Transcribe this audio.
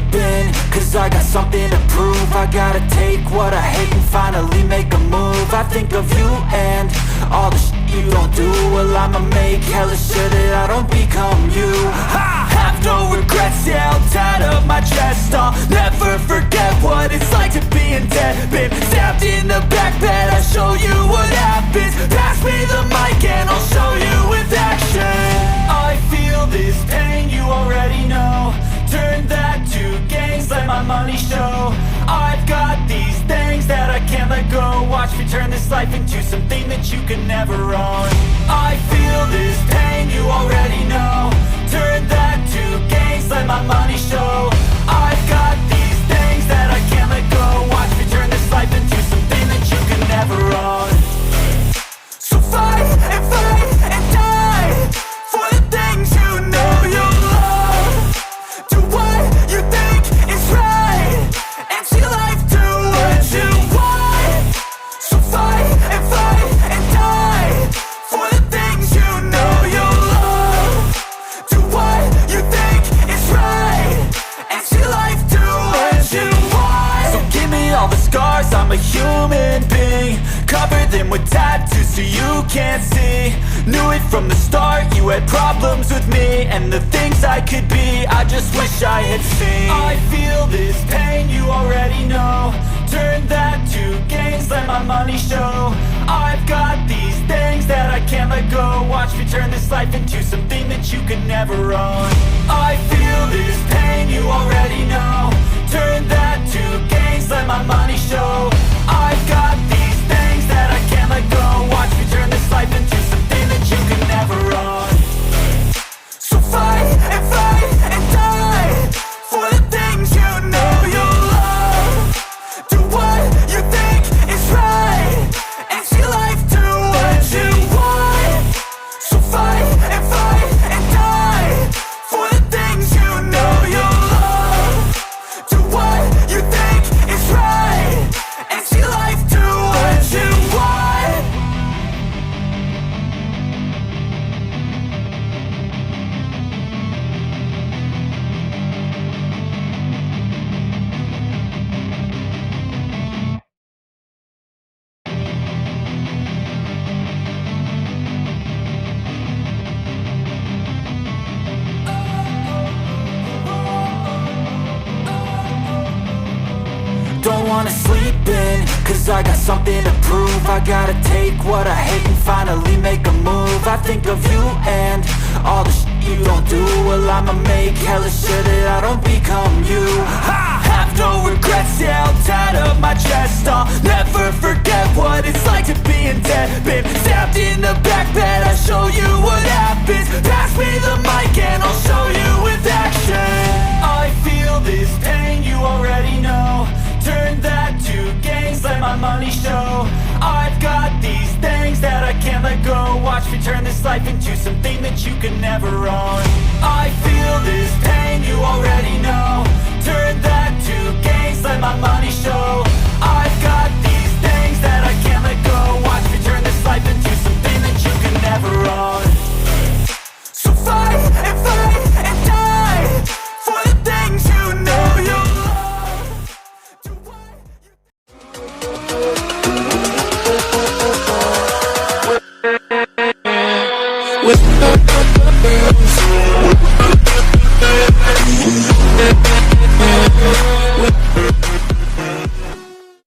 sleeping, cause I got something to prove. I gotta take what I hate and finally make a move. I think of you and all the shit you don't do. Well, I'ma make hella sure that I don't become you. I have no regrets, yeah, I'll tie up my chest. I'll never forget what it's like to be in debt. Been stabbed in the back bed, I'll show you what happens. Pass me the mic and I'll show you with action. I feel this pain, you already know. Turn that to gains, let my money show. I've got these things that I can't let go. Watch me turn this life into something that you can never own. I feel this pain, you already know. Turn that to gains, let my money show. I've got these things that I can't let go. Watch me turn this life into something that you can never own. So fight and die for the things you know you love. Do what you think is right and see life do what you want. So fight and die for the things you know you love. Do what you think is right and see life do what you want. So give me all the scars, I'm a human being. Cover them with tattoos so you can't see. Knew it from the start, you had problems with me and the things I could be, I just wish I had seen. I feel this pain, you already know. Turn that to gains, let my money show. I've got these things that I can't let go. Watch me turn this life into something that you can never own. I feel this pain, you already know. Turn that to gains, let my money show. I've got these things that I can't let go. Watch me turn this life into something that you can never own. So fight and die for the things you know you love. Do what you think is right and see life do what you want. So fight and die for the things you know you love. Do what you think is right and see life do what you want. Don't wanna sleep in, cause I got something to prove. I gotta take what I hate and finally make a move. I think of you and all the shit you don't do. Well, I'ma make hella sure that I don't become you. I have no regrets, yeah, I'll tie up my chest. I'll never forget what it's like to be in debt. Been stabbed in the back bed, I'll show you what happens. Pass me the mic and I'll show you with action. I feel this pain, you already know. Turn that to gains, let my money show. I've got these things that I can't let go. Watch me turn this life into something that you can never own. I feel this pain, you already know. Turn that to gains, let my money show. I've got these things that I can't let go. Watch me turn this life into something that you can never own. So fight and die for the things you know you love. With